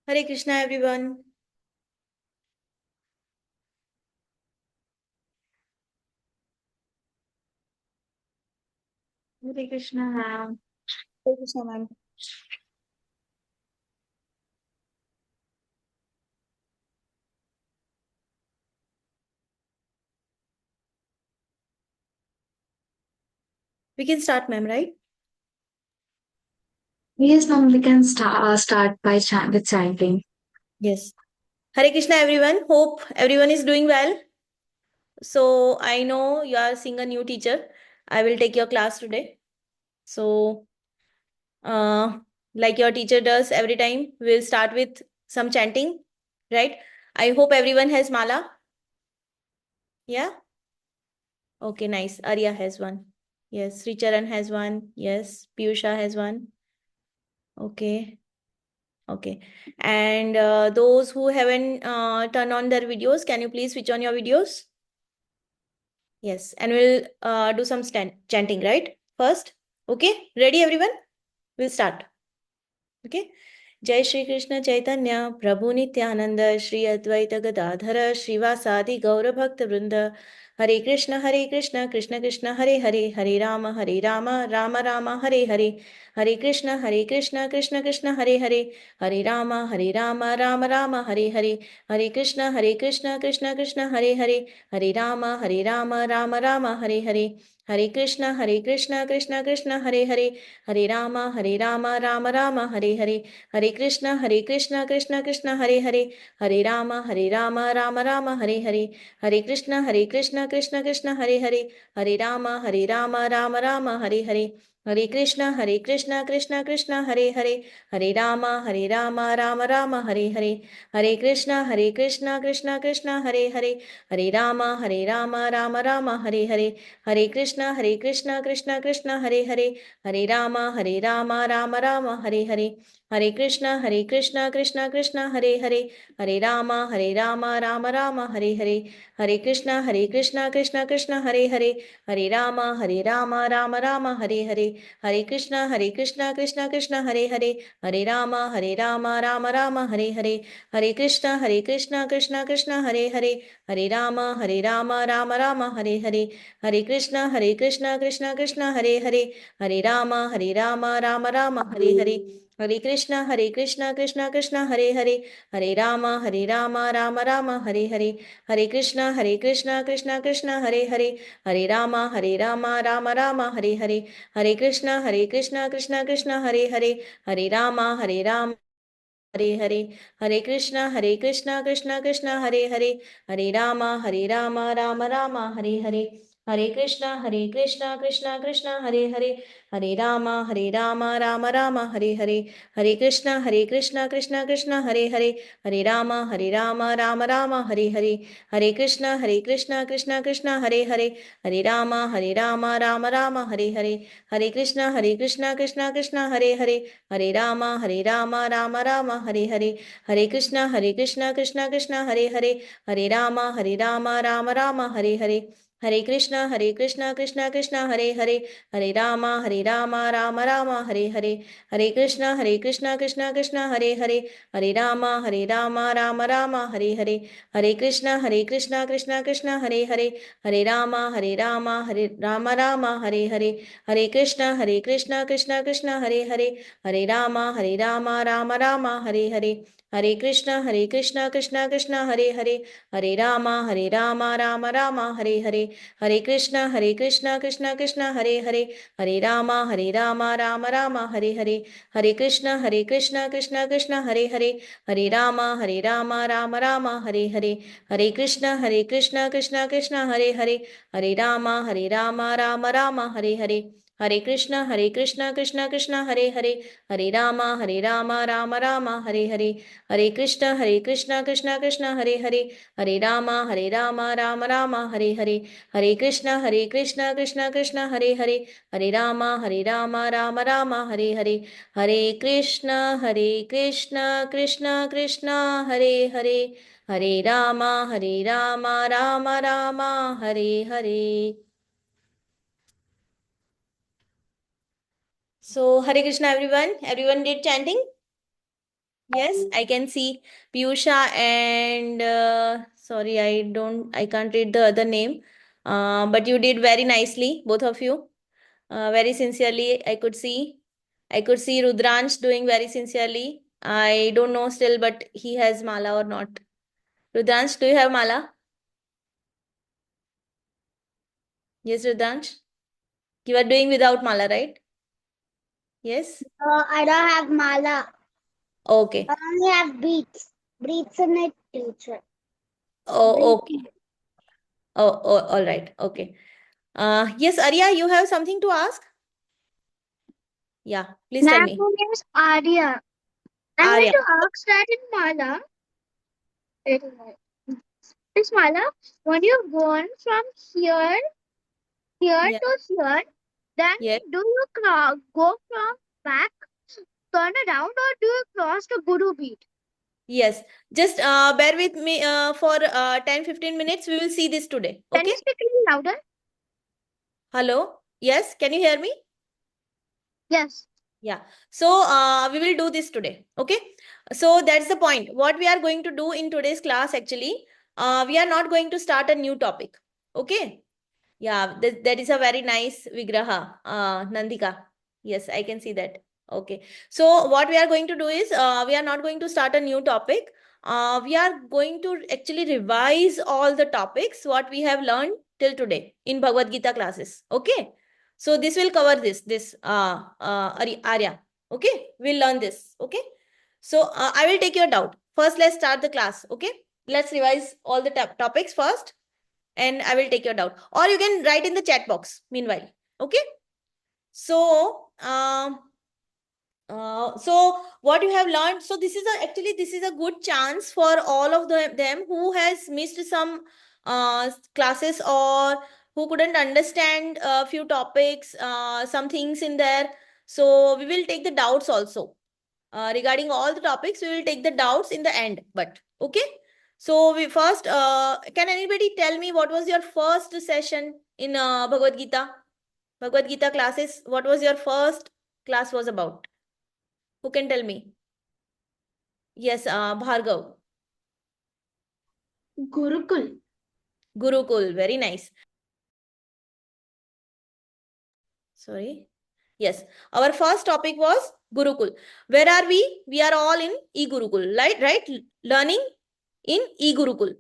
Hare Krishna, everyone. Hare Krishna, ma'am. Hare Krishna, ma'am. We can start, ma'am, right? Yes, ma'am, we can start by with chanting. Yes. Hare Krishna, everyone. Hope everyone is doing well. So, I know you are seeing a new teacher. I will take your class today. So, uh, like your teacher does every time, we'll start with some chanting, right? I hope everyone has mala. Yeah? Okay, nice. Arya has one. Yes. Sricharan has one. Yes. Piyusha has one. Okay. Okay. And those who haven't turned on their videos, can you please switch on your videos? Yes. And we'll do some chanting, right? First. Okay. Ready, everyone? We'll start. Okay. जय श्री कृष्ण चैतन्य प्रभु नित्यानंद श्री अद्वैत गदाधर श्रीवासादि गौर भक्त वृंद हरे कृष्ण कृष्ण कृष्ण हरे हरे हरे राम राम राम हरे हरे हरे कृष्ण कृष्ण कृष्ण हरे हरे हरे राम राम राम हरे हरे हरे कृष्ण कृष्ण कृष्ण हरे राम राम हरे हरे हरे कृष्ण कृष्ण कृष्ण हरे राम राम हरे हरे हरे कृष्ण कृष्ण कृष्ण हरे राम राम हरे हरे हरे कृष्ण कृष्ण कृष्ण हरे राम राम हरे हरे हरे कृष्ण कृष्ण कृष्ण हरे राम राम हरे हरे हरे कृष्ण कृष्ण कृष्ण हरे राम राम हरे हरे हरे कृष्ण कृष्ण कृष्ण हरे राम राम हरे हरे हरे कृष्ण कृष्ण कृष्ण हरे राम राम हरे हरे हरे कृष्ण कृष्ण कृष्ण हरे राम राम हरे हरे हरे कृष्ण कृष्ण कृष्ण हरे राम राम हरे हरे हरे कृष्ण कृष्ण कृष्ण हरे राम राम हरे हरे हरे कृष्ण कृष्ण कृष्ण हरे राम राम हरे हरे हरे कृष्ण कृष्ण कृष्ण हरे राम राम हरे हरे हरे कृष्ण कृष्ण कृष्ण हरे राम राम हरे हरे हरे कृष्ण कृष्ण कृष्ण हरे राम हरे हरे हरे कृष्ण कृष्ण कृष्ण हरे राम राम हरे हरे हरे कृष्ण कृष्ण कृष्ण हरे राम राम हरे हरे हरे कृष्ण कृष्ण कृष्ण हरे राम राम हरे हरे हरे कृष्ण कृष्ण कृष्ण हरे राम राम हरे हरे हरे कृष्ण कृष्ण कृष्ण हरे राम राम हरे हरे हरे कृष्ण कृष्ण कृष्ण हरे राम राम हरे हरे हरे कृष्ण कृष्ण कृष्ण हरे राम राम हरे हरे हरे कृष्ण कृष्ण कृष्ण हरे राम राम हरे हरे हरे कृष्ण कृष्ण कृष्ण हरे राम राम हरे हरे हरे कृष्ण कृष्ण कृष्ण हरे राम राम हरे हरे हरे कृष्ण कृष्ण कृष्ण हरे राम राम हरे हरे हरे कृष्ण कृष्ण कृष्ण हरे राम राम हरे हरे हरे कृष्ण कृष्ण कृष्ण हरे राम राम हरे हरे हरे कृष्ण कृष्ण कृष्ण हरे राम राम हरे हरे हरे कृष्ण कृष्ण कृष्ण हरे राम राम हरे हरे हरे कृष्ण कृष्ण कृष्ण हरे राम राम हरे हरे हरे कृष्ण कृष्ण कृष्ण हरे राम राम हरे हरे हरे कृष्ण कृष्ण कृष्ण हरे Ram Ram Ram Hare Hare So, Hare Krishna, everyone. Everyone did chanting? Yes, I can see Piyusha and sorry, I can't read the other name. But you did very nicely, both of you. Very sincerely, I could see Rudransh doing very sincerely. I don't know still, but he has mala or not. Rudransh, do you have mala? Yes, Rudransh. You are doing without mala, right? Yes. I don't have mala. Okay. I only have beads. Beads in it, teacher. Oh, Beads. okay. Oh, all right. Okay. Yes, Arya, you have something to ask? Yeah, please tell My me. name is Arya. I'm going Arya. to ask that in Mala. Miss Mala, when you've gone from here Yeah. to here, then Yes. do you go from back, turn around, or do you cross the Guru beat? Yes. Just bear with me for 10-15 minutes. We will see this today. Can Okay? you speak a little louder? Hello? Yes. Can you hear me? Yes. Yeah. So we will do this today. Okay. So that's the point. What we are going to do in today's class actually, we are not going to start a new topic. Okay. Yeah, that is a very nice Vigraha, Nandika. Yes, I can see that. Okay. So what we are going to do is we are not going to start a new topic. We are going to actually revise all the topics what we have learned till today in Bhagavad Gita classes. Okay. So this will cover Arya. Okay. We'll learn this. Okay. So I will take your doubt. First, let's start the class. Okay. Let's revise all the topics first and I will take your doubt. Or you can write in the chat box meanwhile. Okay. So, so what you have learned. So this is actually this is a good chance for all of them who has missed some classes or who couldn't understand a few topics, some things in there. So we will take the doubts also regarding all the topics. We will take the doubts in the end. But okay. So we first, can anybody tell me what was your first session in Bhagavad Gita? Bhagavad Gita classes. What was your first class was about? Who can tell me? Yes, Bhargav. Gurukul. Gurukul. Very nice. Sorry. Yes. Our first topic was Gurukul. Where are we? We are all in E-Gurukul. Right? Learning in E-Gurukul.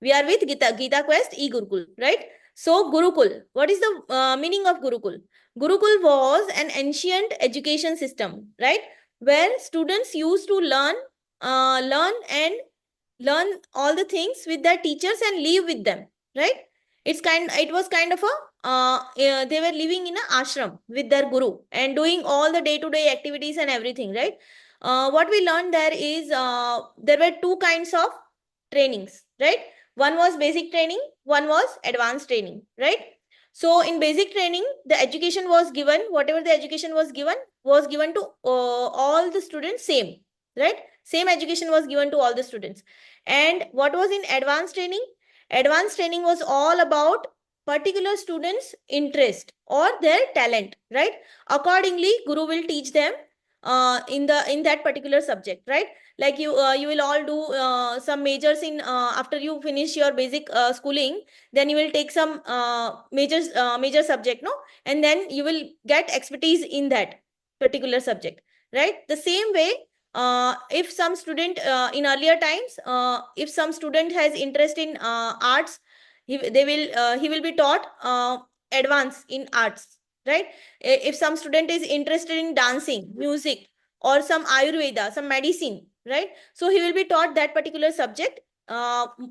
We are with Gita Quest E-Gurukul, right? So Gurukul, what is the meaning of Gurukul? Gurukul was an ancient education system, right? Where students used to learn all the things with their teachers and live with them, right? It was kind of a they were living in an ashram with their guru and doing all the day-to-day activities and everything, right? What we learned there is there were two kinds of trainings, right? One was basic training, one was advanced training, right? So in basic training, the education was given, whatever the education was given to all the students same, right? Same education was given to all the students. And what was in advanced training? Advanced training was all about particular students' interest or their talent, right? Accordingly, Guru will teach them in that particular subject, right? Like you will all do some majors in after you finish your basic schooling, then you will take some major subject, no? And then you will get expertise in that particular subject, right? The same way, if some student in earlier times, if some student has interest in arts, he will be taught advance in arts, right? If some student is interested in dancing, music, or some ayurveda, some medicine, right? So he will be taught that particular subject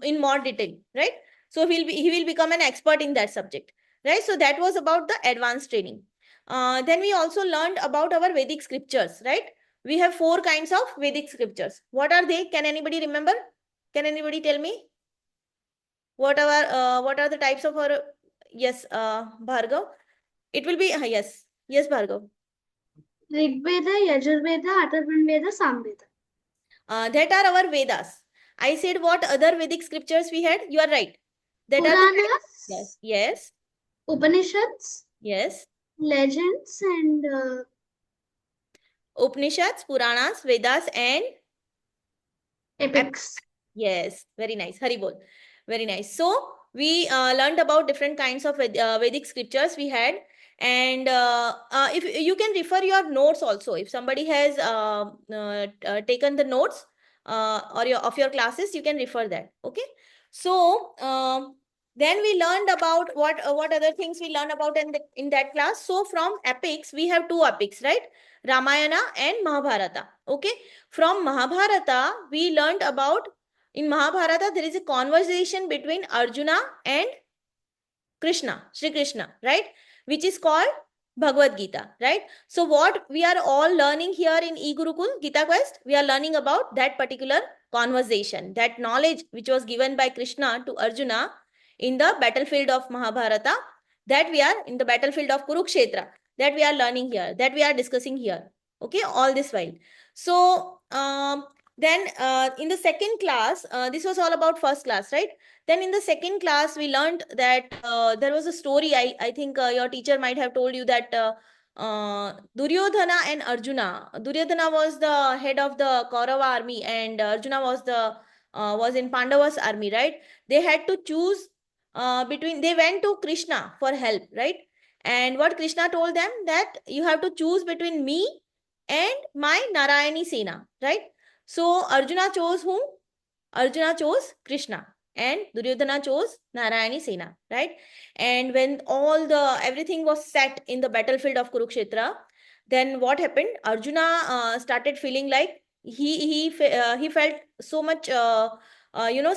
in more detail, right? So he will become an expert in that subject, right? So that was about the advanced training. Then we also learned about our Vedic scriptures, right? We have four kinds of Vedic scriptures. What are they? Can anybody remember? Can anybody tell me what are the types of our? Yes, Bhargav. It will be yes, Bhargav. Rigveda, Yajurveda, Atharvaveda, Samveda. That are our Vedas. I said what other Vedic scriptures we had. You are right. That are the yes, Puranas, yes, Upanishads, yes. legends, and Upanishads, Puranas, Vedas, and Epics. Yes, very nice. Haribol. Very nice. So we learned about different kinds of Vedic scriptures we had. And if you can refer your notes also, if somebody has taken the notes or of your classes, you can refer that. Okay. So then we learned about what other things we learned about in that class. So from epics, we have two epics, right? Ramayana and Mahabharata. Okay. From Mahabharata, we learned about in Mahabharata, there is a conversation between Arjuna and Krishna, Sri Krishna, right? Which is called Bhagavad Gita, right? So, what we are all learning here in E-Gurukul Gita Quest, we are learning about that particular conversation, that knowledge which was given by Krishna to Arjuna in the battlefield of Mahabharata, that we are in the battlefield of Kurukshetra, that we are learning here, that we are discussing here. Okay, all this while. So, then in the second class, this was all about first class, right? Then in the second class, we learned that there was a story. I think your teacher might have told you that Duryodhana and Arjuna. Duryodhana was the head of the Kaurava army, and Arjuna was in Pandava's army, right? They had to choose between. They went to Krishna for help, right? And what Krishna told them that you have to choose between me and my Narayani Sena, right? So Arjuna chose whom? Arjuna chose Krishna and Duryodhana chose Narayani Sena, right? And when everything was set in the battlefield of Kurukshetra, then what happened? Arjuna started feeling like he felt so much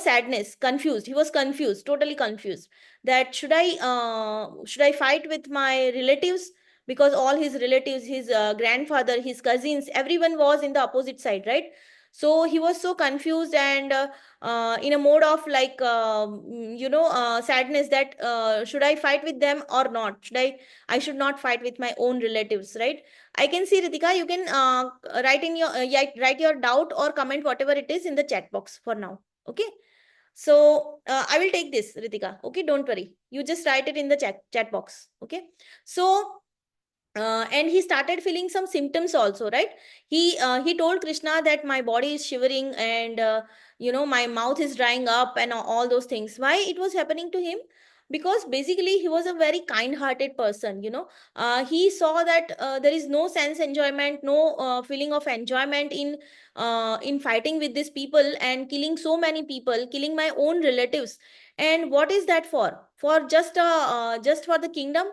sadness, confused. He was confused, totally confused. That should I fight with my relatives? Because all his relatives, his grandfather, his cousins, everyone was in the opposite side, right? So he was so confused and in a mode of like sadness that should I fight with them or not? I should not fight with my own relatives, right? I can see, Ritika, you can write your doubt or comment whatever it is in the chat box for now. Okay. So I will take this, Ritika. Okay, don't worry. You just write it in the chat box. Okay. So and he started feeling some symptoms also, right? He told Krishna that my body is shivering and my mouth is drying up and all those things. Why it was happening to him? Because basically he was a very kind hearted person, he saw that there is no sense enjoyment, no feeling of enjoyment in fighting with these people and killing so many people, killing my own relatives. And what is that for just for the kingdom,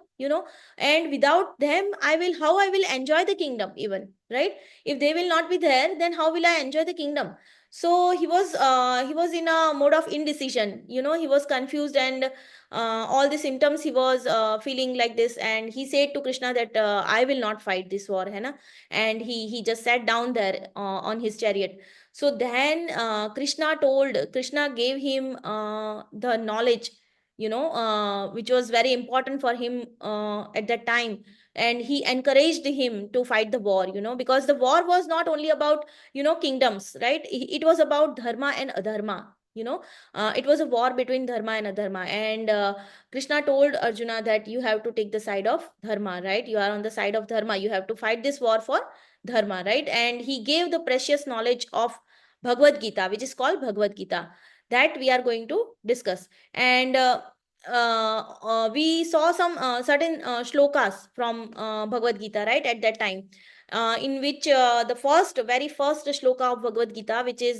and without them I will enjoy the kingdom even, right? If they will not be there, then how will I enjoy the kingdom? So he was in a mode of indecision, he was confused and all the symptoms he was feeling like this, and he said to Krishna that I will not fight this war, hai na? And he just sat down there on his chariot. So then Krishna gave him the knowledge, which was very important for him at that time. And he encouraged him to fight the war, because the war was not only about, kingdoms, right? It was about dharma and adharma, it was a war between dharma and adharma. And Krishna told Arjuna that you have to take the side of dharma, right? You are on the side of dharma, you have to fight this war for dharma, right? And he gave the precious knowledge of Bhagavad Gita, which is called Bhagavad Gita, that we are going to discuss. And we saw some certain shlokas from Bhagavad Gita, right, at that time, in which the very first shloka of Bhagavad Gita, which is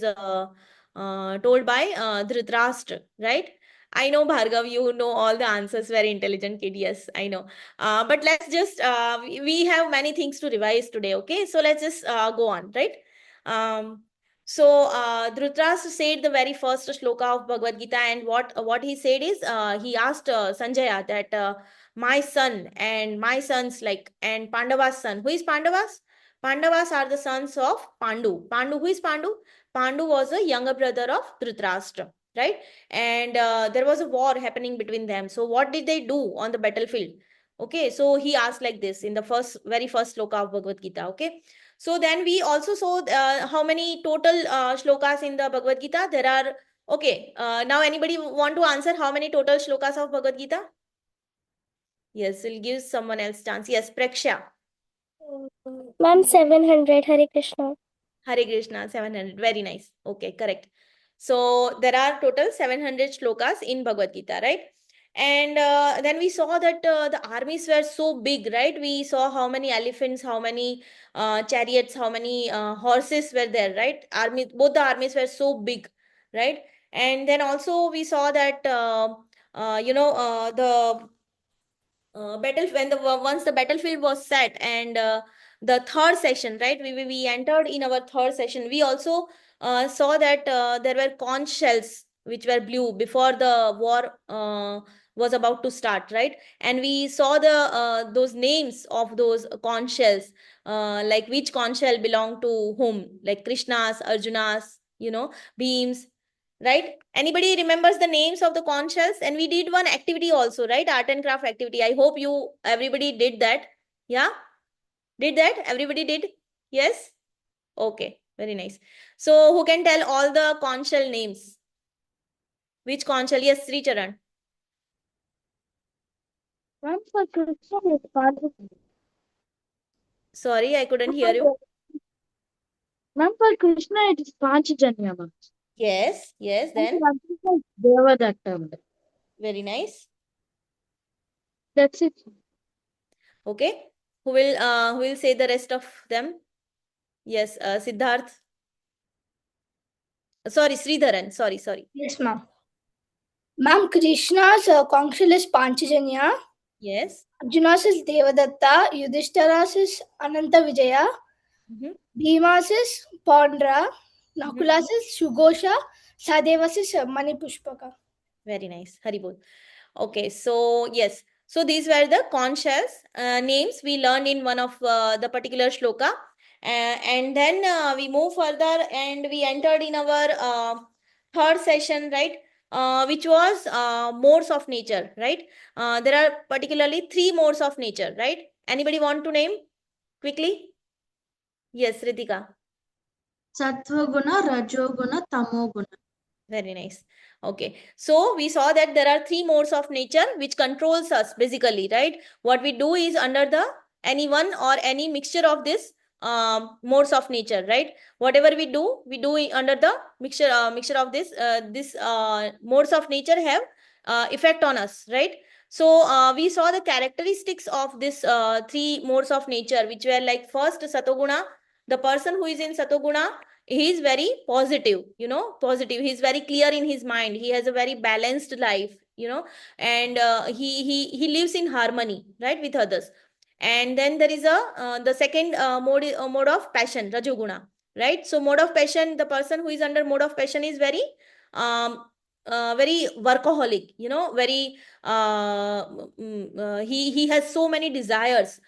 told by Dhritarashtra, right? I know, Bhargav, you know all the answers, very intelligent kid. Yes, I know. But let's just, we have many things to revise today, okay? So let's just go on, right? Um, so Dhritarashtra said the very first shloka of Bhagavad Gita, and what he said is he asked Sanjaya that my son and my sons, like, and Pandava's son. Who is Pandavas? Pandavas are the sons of Pandu. Pandu, who is Pandu? Pandu was a younger brother of Dhritarashtra, right? And there was a war happening between them. So what did they do on the battlefield? Okay, so he asked like this in the very first shloka of Bhagavad Gita. Okay, so then we also saw how many total shlokas in the Bhagavad Gita there are. Okay, now anybody want to answer how many total shlokas of Bhagavad Gita? Yes, we'll give someone else chance. Yes, Preksha. Ma'am, 700. Hare Krishna. Hare Krishna, 700. Very nice. Okay, correct. So there are total 700 shlokas in Bhagavad Gita, right? And then we saw that the armies were so big, right? We saw how many elephants, how many chariots, how many horses were there, right? Army, both the armies were so big, right? And then also we saw that the battle when the once the battlefield was set, and the third session, right, we entered in our third session. We also saw that there were conch shells which were blue before the war was about to start, right? And we saw the those names of those conch shells, like which conch shell belonged to whom, like Krishna's, Arjuna's, Bhim's, right? Anybody remembers the names of the conch shells? And we did one activity also, right? Art and craft activity. I hope you everybody did that. Yeah, did that? Everybody did? Yes. Okay, very nice. So who can tell all the conch shell names? Which conch shell? Yes, Sri Charan. Ma'am, for Krishna is Sorry, I couldn't hear you. Ma'am, for Krishna it is Panchajanya, ma'am. Yes, yes. And Then for Arjuna it's Devadatta. very nice. That's it. Okay, who will say the rest of them? Yes, Siddharth. Sorry, Sridharan. Sorry, sorry. Yes, ma'am. Ma'am, Krishna's conch shell is Panchajanya. Yes. Arjuna's is Devadatta. Yudhishthira's is Ananta Vijaya. Mhm. Bhima's is Pandra. Mhm. Nakula's is Shugosha. Sadeva's is Manipushpaka. Very nice. Haribol. Okay, so yes. So these were the conch shells names we learned in one of the particular shloka. And then we move further and we entered in our third session, right? Which was modes of nature, right? There are particularly three modes of nature, right? Anybody want to name quickly? Yes, Ritika. Sattva-guna, Rajoguna, Tamoguna. Very nice. Okay. So we saw that there are three modes of nature which controls us basically, right? What we do is under the any one or any mixture of this modes of nature, right? Whatever we do under the mixture of this modes of nature have effect on us, right? So we saw the characteristics of this three modes of nature, which were like first Satoguna. The person who is in Satoguna, he is very positive, positive. He's very clear in his mind. He has a very balanced life, and he lives in harmony, right, with others. And then there is the second mode of passion, Rajoguna, right? So mode of passion, the person who is under mode of passion is um very workaholic, very he has so many desires,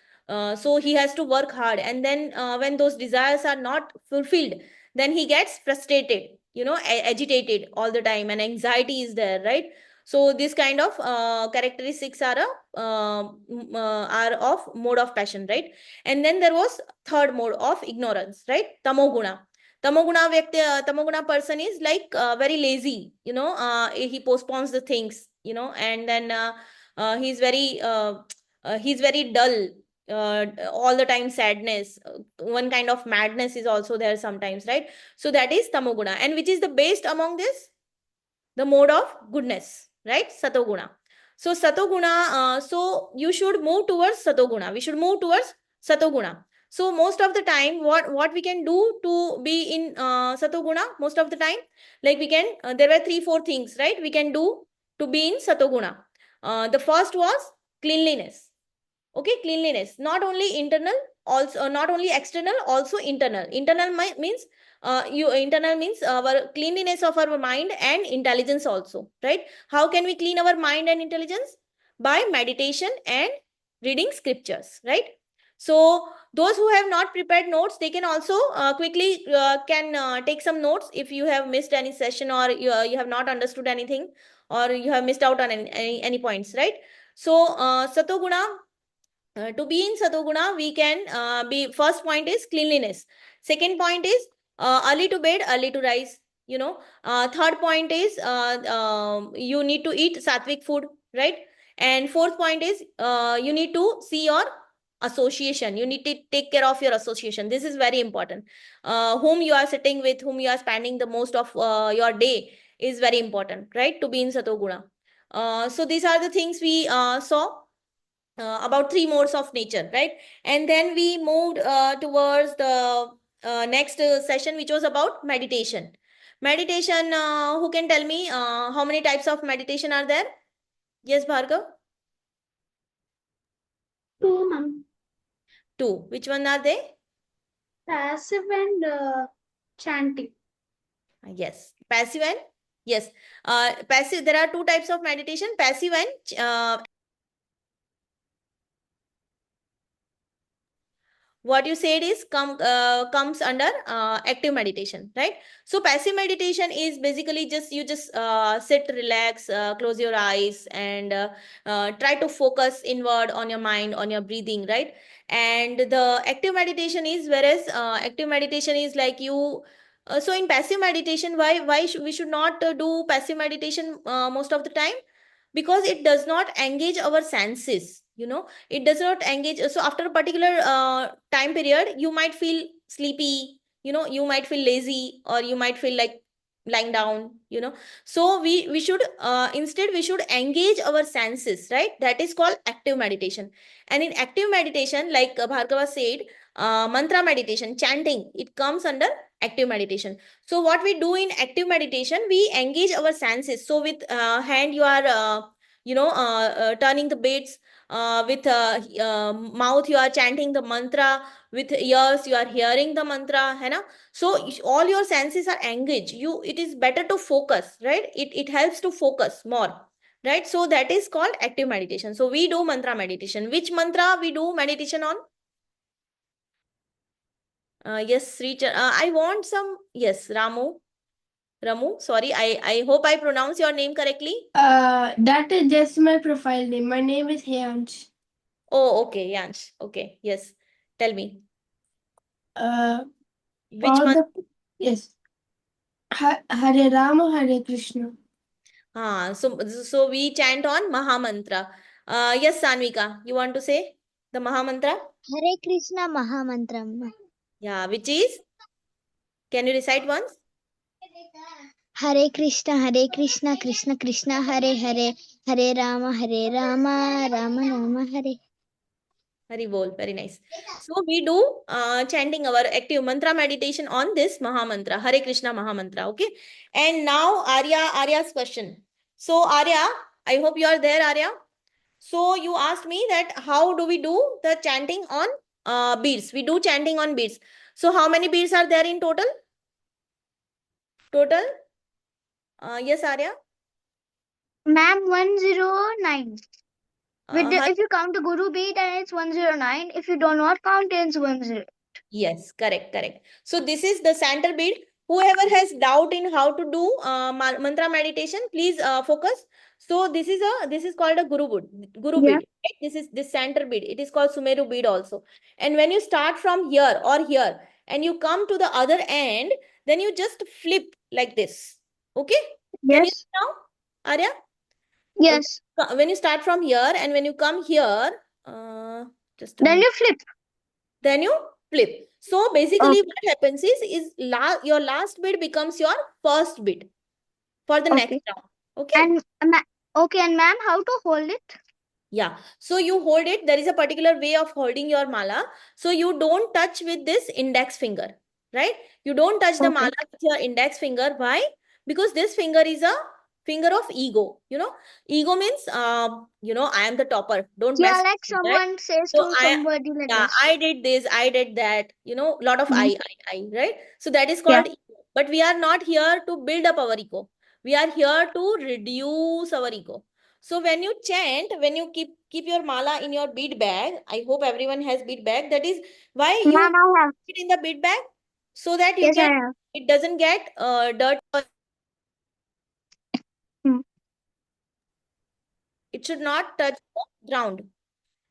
so he has to work hard, and then when those desires are not fulfilled, then he gets frustrated, agitated all the time, and anxiety is there, right? So this kind of characteristics are of mode of passion, right? And then there was third mode of ignorance, right? Tamoguna. Tamoguna person is like very lazy, he postpones the things, and then he's very dull, all the time sadness, one kind of madness is also there sometimes, right? So that is Tamoguna. And which is the best among this? The mode of goodness, right? Satoguna. So Satoguna, so you should move towards Satoguna. We should move towards Satoguna. So most of the time, what we can do to be in Satoguna most of the time, like we can, there were 3-4 things, right? We can do to be in Satoguna. The first was cleanliness. Okay, cleanliness, not only internal, also not only external, also internal. Means internal means our cleanliness of our mind and intelligence also, right? How can we clean our mind and intelligence? By meditation and reading scriptures, right? So those who have not prepared notes, they can also quickly can take some notes if you have missed any session, or you have not understood anything, or you have missed out on any points, right? So Satoguna, to be in Satoguna, we can be, first point is cleanliness. Second point is early to bed, early to rise. Third point is you need to eat sattvic food, right? And fourth point is you need to see your association. You need to take care of your association. This is very important. Whom you are sitting with, whom you are spending the most of your day is very important, right? To be in Satoguna. So these are the things we saw about three modes of nature, right? And then we moved towards the next session, which was about meditation. Meditation, who can tell me how many types of meditation are there? Yes, Bhargav? Two, ma'am. Two. Which one are they? Passive and chanting. Yes. Passive and yes. Passive, there are two types of meditation, passive and what you said is comes under active meditation, right? So passive meditation is basically just you just sit, relax, close your eyes, and try to focus inward on your mind, on your breathing, right? And the active meditation is, whereas active meditation is like you so in passive meditation, why we should not do passive meditation most of the time? Because it does not engage our senses, it does not engage. So after a particular time period, you might feel sleepy, you might feel lazy, or you might feel like lying down, so we should instead we should engage our senses, right? That is called active meditation. And in active meditation, like Bhargava said, mantra meditation, chanting, it comes under active meditation. So what we do in active meditation, we engage our senses. So with hand you are turning the beats, with mouth you are chanting the mantra, with ears you are hearing the mantra, hai na? So all your senses are engaged. It is better to focus, right? It helps to focus more, right? So that is called active meditation. So we do mantra meditation. Which mantra we do meditation on? Yes, I want some. Yes, Ramu, sorry, I hope I pronounce your name correctly. That is just my profile name. My name is Heyansh. Oh, okay, Yansh. Okay, yes. Tell me. Which All month? yes. Hare Rama, Hare Krishna. So we chant on Maha Mantra. Yes, Sanvika, you want to say the Maha Mantra? Hare Krishna Mahamantram. Yeah, which is? Can you recite once? Hare Krishna, Krishna Krishna, Hare Hare, Hare Rama, Rama Rama, Hare. Hari bol, very nice. So we do chanting our active mantra meditation on this Maha Mantra, Hare Krishna Maha Mantra. Okay. And now Arya's question. So Arya, I hope you are there, Arya. So you asked me that how do we do the chanting on beads? We do chanting on beads. So how many beads are there in total? Total? Yes, Arya. Ma'am, 109. Har- If you count the Guru beat, then it's 109. If you do not count, then it's 10. Yes, correct. So this is the center bead. Whoever has doubt in how to do mantra meditation, please focus. So this is called a Guru Yeah. bead. Right? This is this center bead. It is called Sumeru bead also. And when you start from here or here and you come to the other end, then you just flip like this. Okay? Can you Yes. see now, Arya? Yes. When you start from here and when you come here, just a Then minute. you flip. Then you flip. So basically Okay. what happens is your last bid becomes your first bid for the next Okay. round. Okay. And okay, and ma'am, how to hold it? Yeah. So you hold it. There is a particular way of holding your mala. So you don't touch with this index finger, right? You don't touch the Okay. mala with your index finger. Why? Because this finger is a finger of ego. Ego means, I am the topper. Don't Yeah, mess like with me, right? someone says So to somebody like this. I did this, I did that, lot of Mm. I, right? So that is Yeah. called ego. But we are not here to build up our ego. We are here to reduce our ego. So when you chant, when you keep your mala in your bead bag, I hope everyone has bead bag. That is why you Ma'am, I have. keep it in the bead bag, so that Yes, I have. it doesn't get dirt. Mm. It should not touch the ground,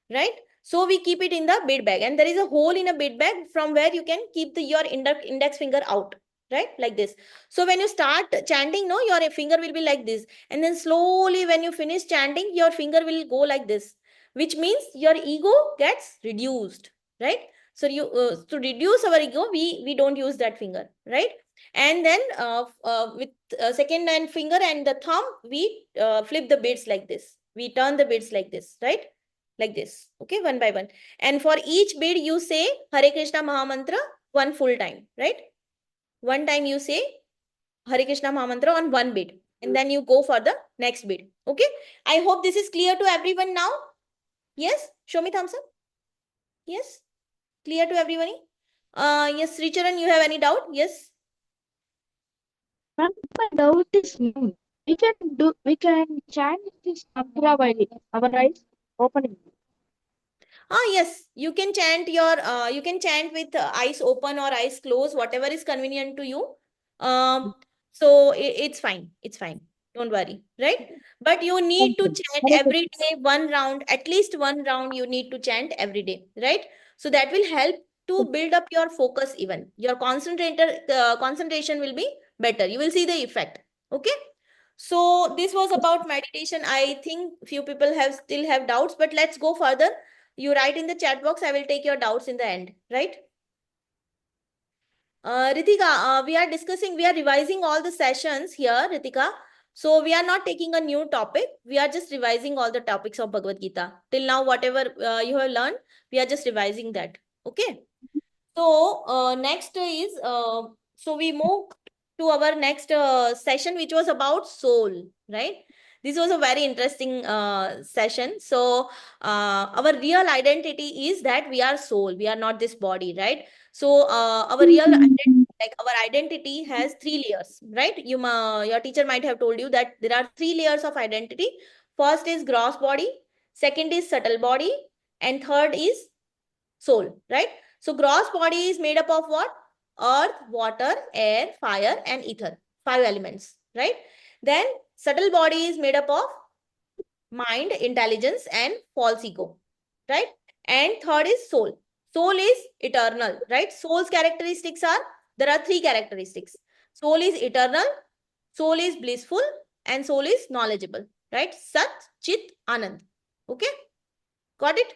right? So we keep it in the bead bag, and there is a hole in a bead bag from where you can keep your index finger out, right? Like this. So when you start chanting, no, your finger will be like this, and then slowly when you finish chanting, your finger will go like this. which means your ego gets reduced, right? So you to reduce our ego, we don't use that finger, right? And then with second and finger and the thumb, we flip the beads like this. We turn the beads like this, right? Like this, okay, one by one. And for each bead, you say Hare Krishna Mahamantra one full time, right? One time you say Hare Krishna Mahamantra on one bead, and then you go for the next bead. Okay. I hope this is clear to everyone now. Yes. Show me thumbs up. Yes. Clear to everybody. Yes, Richaran, you have any doubt? Yes. Ma'am, my doubt is we can chant this mantra while our eyes opening. Yes, you can chant you can chant with eyes open or eyes closed, whatever is convenient to you. So it's fine. It's fine. Don't worry, right? But you need to chant every day one round, at least one round you need to chant every day, right? So that will help to build up your focus even. Your concentration will be better. You will see the effect. Okay? So this was about meditation. I think few people still have doubts, but let's go further. You write in the chat box. I will take your doubts in the end, right? Ritika, we are discussing, we are revising all the sessions here, Ritika. So we are not taking a new topic. We are just revising all the topics of Bhagavad Gita. Till now, whatever you have learned, we are just revising that. Okay. So next is, so we move to our next session, which was about soul, right? This was a very interesting session. So our real identity is that we are soul. We are not this body, right? So our real identity, like our identity has three layers, right? Your teacher might have told you that there are three layers of identity. First is gross body, second is subtle body, and third is soul, right? So gross body is made up of what? Earth, water, air, fire, and ether. Five elements, right? Then subtle body is made up of mind, intelligence, and false ego, right? And third is soul. Soul is eternal, right? Soul's characteristics are, there are three characteristics. Soul is eternal, soul is blissful, and soul is knowledgeable, right? Sat, Chit, Anand. Okay? Got it?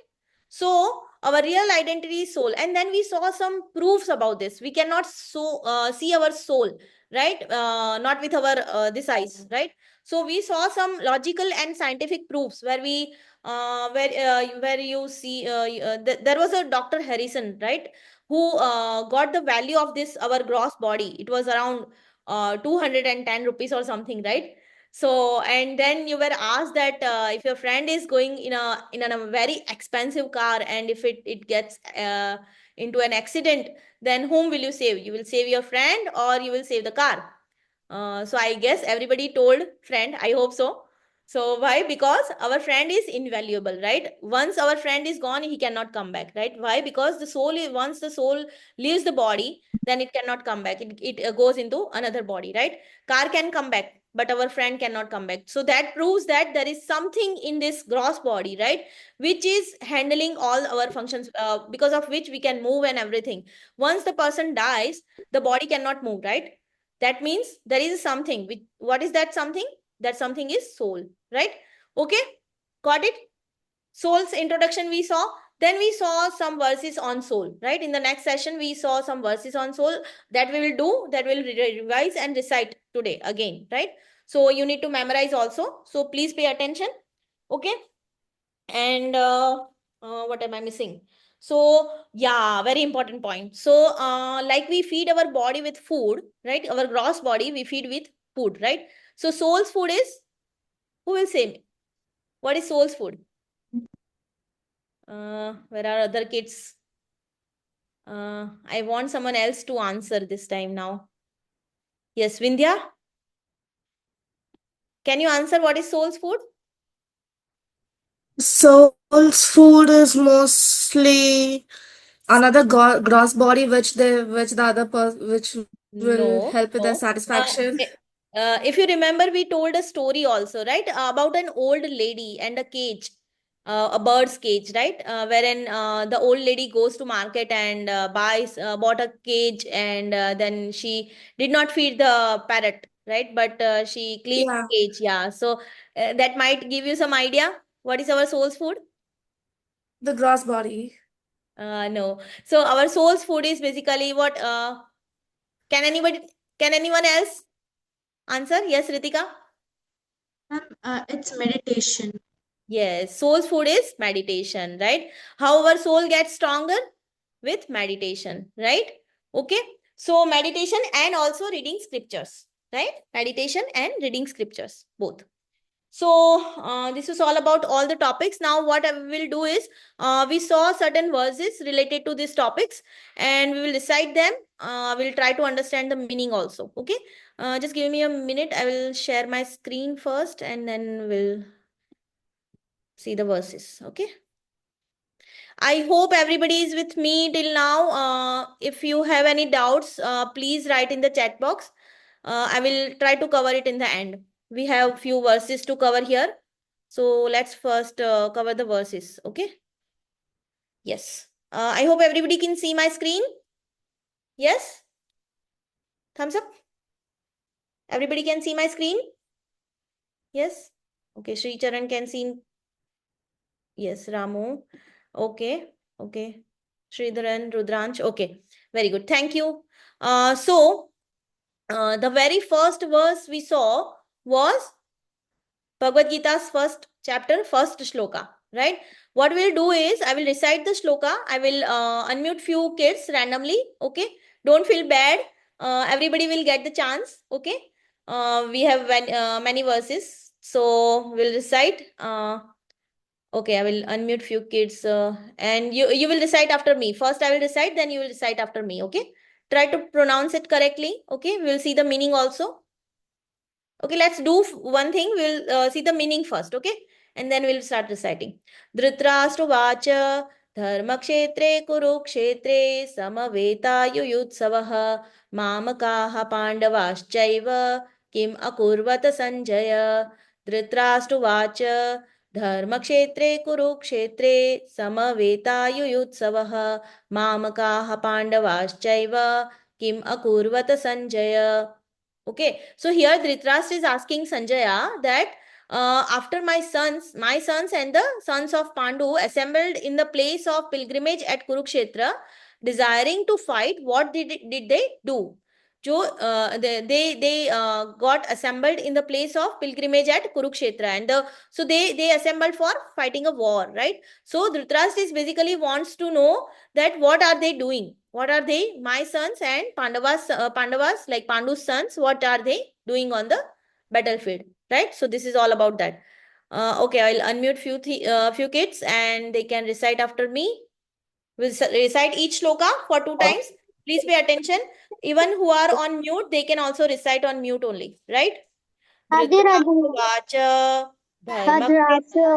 So our real identity is soul, and then we saw some proofs about this. We cannot see our soul, right? Not with our this eyes, right? So we saw some logical and scientific proofs where we where you see there was a Dr. Harrison, right, who got the value of this our gross body. It was around 210 rupees or something, right? So, and then you were asked that if your friend is going in a very expensive car, and if it gets into an accident, then whom will you save? You will save your friend or you will save the car? So I guess everybody told friend. I hope so. So why? Because our friend is invaluable, right? Once our friend is gone, he cannot come back, right? Why? Because the soul is, once the soul leaves the body, then it cannot come back. It goes into another body, right? Car can come back, but our friend cannot come back. So that proves that there is something in this gross body, right, which is handling all our functions, because of which we can move and everything. Once the person dies, the body cannot move, right? That means there is something. What is that something? That something is soul, right? Okay, got it? Soul's introduction we saw. Then we saw some verses on soul, right? In the next session, we saw some verses on soul that we will do, that we'll revise and recite today again, right? So you need to memorize also. So please pay attention. Okay. And what am I missing? So yeah, very important point. So like we feed our body with food, right? Our gross body, we feed with food, right? So soul's food is, who will say me? What is soul's food? Where are other kids? I want someone else to answer this time now. Yes, Vindhya? Can you answer what is soul's food? Soul's food is mostly another gross body which the other which will No, help with their no. satisfaction. If you remember, we told a story also, right? About an old lady and a cage, a bird's cage, right? Wherein the old lady goes to market and bought a cage, and then she did not feed the parrot, right? But she cleaned Yeah. the cage. Yeah. So that might give you some idea. What is our soul's food? The gross body. No. So our soul's food is basically what? Can anybody? Can anyone else answer? Yes, Ritika. It's meditation. Yes, soul's food is meditation, right? How our soul gets stronger? With meditation, right? Okay. So meditation and also reading scriptures, right? Meditation and reading scriptures, both. So this is all about all the topics. Now what I will do is, we saw certain verses related to these topics and we will recite them. We'll try to understand the meaning also. Okay. Just give me a minute. I will share my screen first and then we'll see the verses. Okay. I hope everybody is with me till now. If you have any doubts, please write in the chat box. I will try to cover it in the end. We have few verses to cover here. So let's first cover the verses. Okay. Yes. I hope everybody can see my screen. Yes. Thumbs up. Everybody can see my screen. Yes. Okay. Sri Charan can see. Yes. Ramu. Okay. Okay. Sridharan, Rudransh. Okay. Very good. Thank you. The very first verse we saw was Bhagavad Gita's first chapter, first shloka, right? What we'll do is I will recite the shloka. I will unmute few kids randomly. Okay. Don't feel bad. Everybody will get the chance. Okay. We have many verses. So we'll recite. Okay, I will unmute few kids and you will recite after me. First I will recite, then you will recite after me. Okay. Try to pronounce it correctly. Okay. We'll see the meaning also. Okay, let's do one thing. We'll see the meaning first, okay? And then we'll start reciting. Dhritarashtra dharmakshetre kurukshetre samaveta mamakaha pandavaschaiva kim akurvata sanjaya. Dhritarashtra dharmakshetre kurukshetre samaveta mamakaha pandavaschaiva kim akurvata sanjaya. Okay, so here Dhritarashtra is asking Sanjaya that after my sons and the sons of Pandu assembled in the place of pilgrimage at Kurukshetra, desiring to fight, what did they do? They got assembled in the place of pilgrimage at Kurukshetra, and so they assembled for fighting a war, right? So Dhritarashtra is basically wants to know that what are they doing? What are they? My sons and Pandavas like Pandu's sons. What are they doing on the battlefield? Right. So this is all about that. Okay, I'll unmute few kids and they can recite after me. We'll recite each shloka for 2 times. Please pay attention. Even who are on mute, they can also recite on mute only. Right? Radhe Radhe. Dhritarashtra Bhadrasya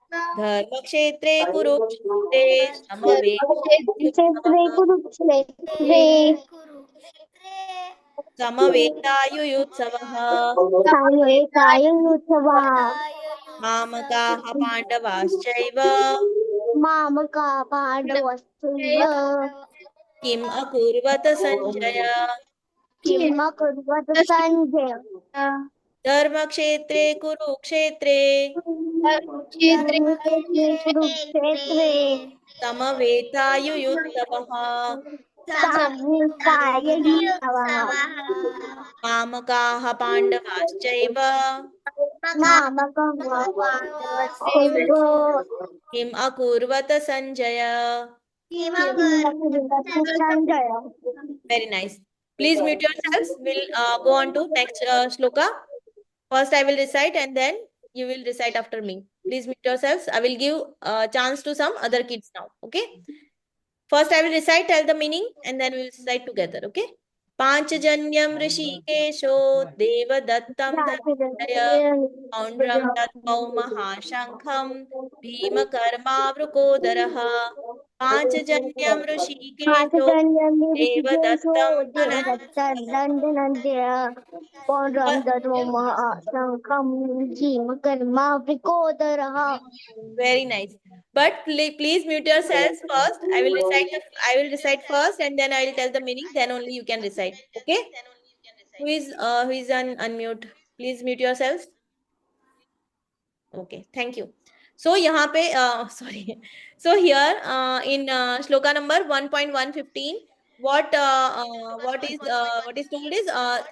धर्मक्षेत्रे कुरुक्षेत्रे Kshetre Kurukshetre समवेतायुयुत्सवः Samvetaya Yuthava मामकाः पाण्डवाश्चैव Mamaka Pandavasya किम् अकुर्वत Sanjay Kima Kurvata Sanjaya धर्मक्षेत्रे कुरुक्षेत्रे Kurukshetre समवेतायुयुत्सवः Samvetaya Yuthava मामकाः पाण्डवाश्चैव Mamaka Pandavasya किम् अकुर्वत Sanjay. Kima Kurvata Sanjaya. Very nice. Please mute yourselves. We'll go on to next shloka. First I will recite and then you will recite after me. Please mute yourselves. I will give a chance to some other kids now. Okay. First I will recite, tell the meaning and then we will recite together. Okay. Panchajanyam Rishikesho Devadattam Dhananjaya Paundram Tatpau Mahashankham Bhima Vrukodaraha Panchajanyam Rishikesho Makatanyam Nirishikesho Devadattam Devadatta Dhananjaya Dandanandya Pondram Dadvama Sankam Jima Karma Vikodaraha. Very nice. But please mute yourselves first. I will recite first and then I will tell the meaning. Then only you can recite. Okay? Who is on unmute? Please mute yourselves. Okay, thank you. So यहाँ पे sorry. So here in shloka number 1.115, what told is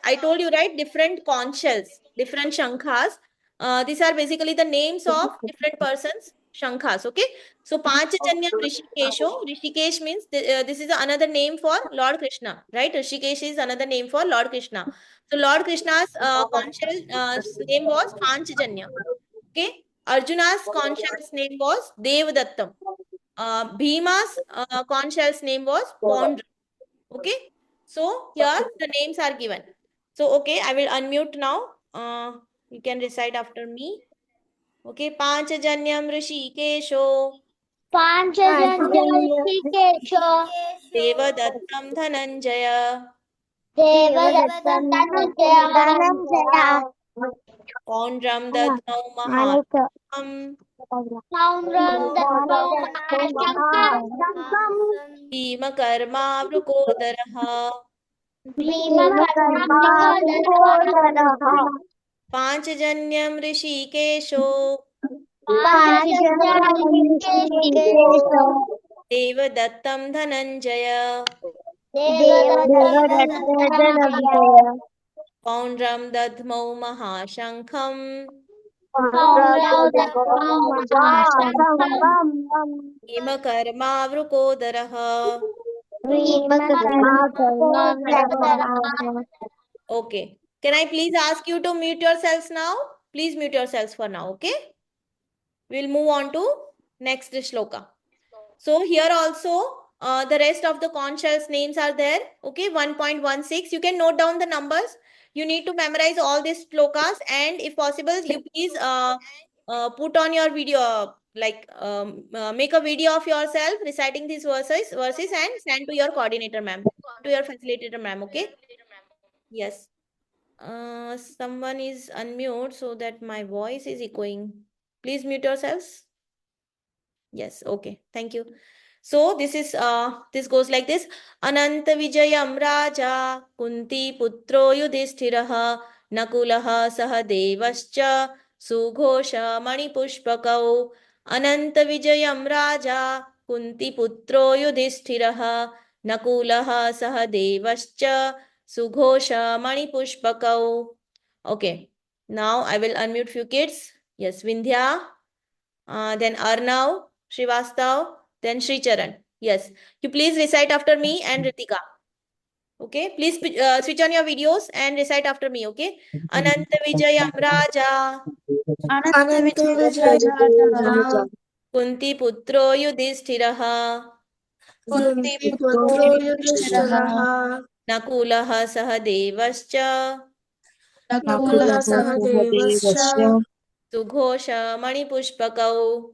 I told you, right, different conch shells, different shankhas. These are basically the names of different persons, shankhas. Okay. So Panchajanyam Rishikesho. Rishikesh means this is another name for Lord Krishna, right? Rishikesh is another name for Lord Krishna. So Lord Krishna's conch shell name was Panchajanya. Okay. Arjuna's conch shell's name was Devadattam. Bhima's conch shell's name was Pondra. Okay. So here the names are given. So okay, I will unmute now. You can recite after me. Okay. Panchajanyam Rishikesho. Panchajanya Devadattam Dhananjaya. Devadattam Dhananjaya Pondram Dadhau Maham. Soundram Dattvam Mahashankam Bhimakarma Vrukodaraha. Bhimakarma Panchajanyam Rishikesho. Panchajanya Devadattam Dhananjaya. Devadattam Pondram Dadhmau Mahashankham. Bhimakarma Vrukodaraha. Okay. Can I please ask you to mute yourselves now? Please mute yourselves for now, okay? We'll move on to next shloka. So here also the rest of the conch shells names are there. Okay, 1.16. You can note down the numbers. You need to memorize all these shlokas, and if possible, you please put on your video, like make a video of yourself reciting these verses and send to your coordinator ma'am, to your facilitator ma'am. Okay. Yes. Someone is unmute so that my voice is echoing. Please mute yourselves. Yes, okay. Thank you. So this goes like this. Ananta Vijayam Raja Kunti Putro Yudhishthiraha Nakulaha Sahadevascha Sughosha Manipushpakau. Ananta Vijayam Raja Kunti Putro Yudhishthiraha Nakulaha Sahadevascha Sughosha Manipushpakau. Okay. Now I will unmute few kids. Yes, Vindhya. Then Arnav, Srivastav, then Sri Charan. Yes. You please recite after me and Ritika. Okay. Please switch on your videos and recite after me. Okay. Ananta Vijayam Raja. Ananta Vijaya Kunti Putro Yudhishthiraha. Kunti Putro Yudhishthiraha Nakulaha Sahadevascha. Nakula Sahadevascha Sughosha Manipushpakau.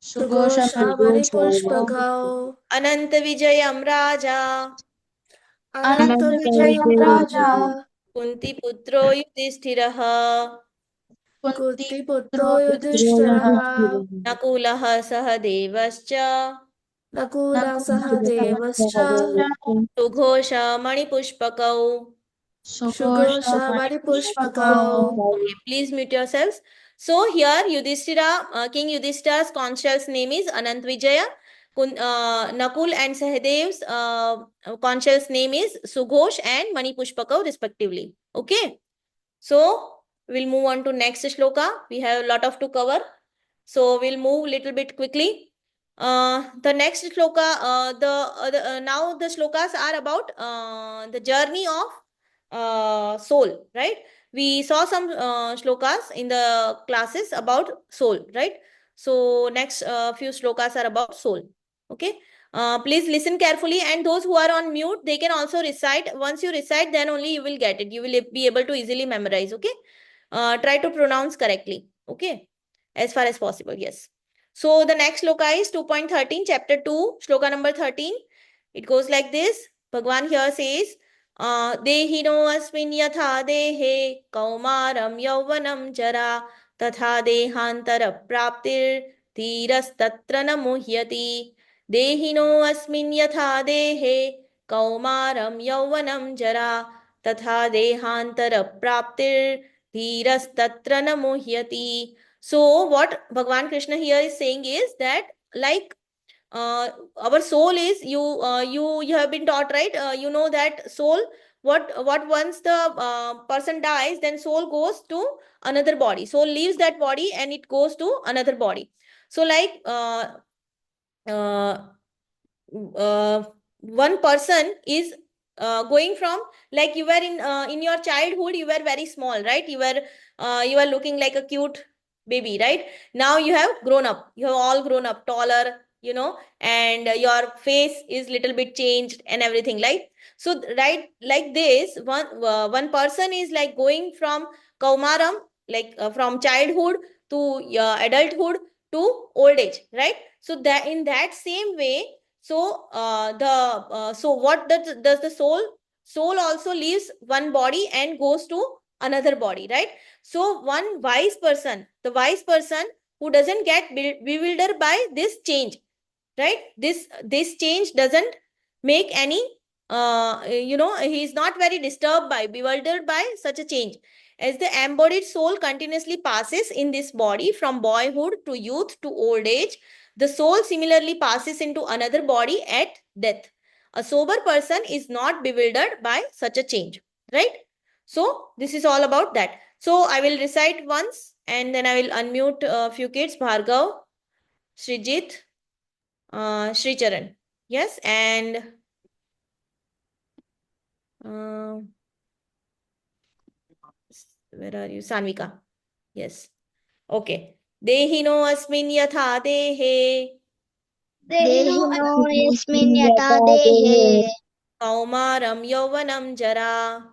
Sughosha Maripushpakau Ananta Vijayam Raja. Ananta Vijayam Raja Kunti Putro Yudhishthiraha. Kunti Putro Yudhishthiraha Nakulaha Sahadevascha. Nakula Sahadevascha Sughosha Manipushpakau. Sughosha Maripushpakau. Okay, please mute yourselves. So here Yudhishthira, King Yudhishthira's conch shell's name is Anant Vijaya. Nakul and Sahadev's conch shell's name is Sughosh and Manipushpakau respectively. Okay. So we'll move on to next shloka. We have a lot of to cover. So we'll move little bit quickly. The next shloka, now the shlokas are about the journey of soul, right? We saw some shlokas in the classes about soul, right? So next few shlokas are about soul. Okay. Please listen carefully, and those who are on mute, they can also recite. Once you recite, then only you will get it. You will be able to easily memorize. Okay. Try to pronounce correctly. Okay. As far as possible. Yes. So the next shloka is 2.13, chapter 2, shloka number 13. It goes like this. Bhagwan here says, Dehino asmin yatha dehe kaumaram yauvanam jara tatha dehantara praptir dhiras tatra na muhyati. Dehino asmin yatha dehe kaumaram yauvanam jara tatha dehantara praptir dhiras tatra na muhyati. So what Bhagwan Krishna here is saying is that, like, our soul is, you have been taught, right? You know that soul, what once the person dies, then soul goes to another body. Soul leaves that body and it goes to another body. So like, uh, one person is going from, like, you were in your childhood, you were very small, right? You were looking like a cute baby, right? Now you have grown up, you have all grown up, taller, and your face is little bit changed and everything, like. So right, like this, one person is like going from kaumaram, like from childhood to adulthood to old age, right? So that in that same way, so what does the soul also leaves one body and goes to another body, right? So one wise person, the wise person who doesn't get bewildered by this change, right? This change doesn't make any, he is not very disturbed by, bewildered by such a change, as the embodied soul continuously passes in this body from boyhood to youth to old age. The soul similarly passes into another body at death. A sober person is not bewildered by such a change, right? So this is all about that. So I will recite once and then I will unmute a few kids: Bhargav, Srijit, Sri Charan. Yes, and where are you? Sanvika. Yes. Okay. Dehino asmin yatha dehe Dehino Dehino yasmin yata dehe kaumaram yauvanam jara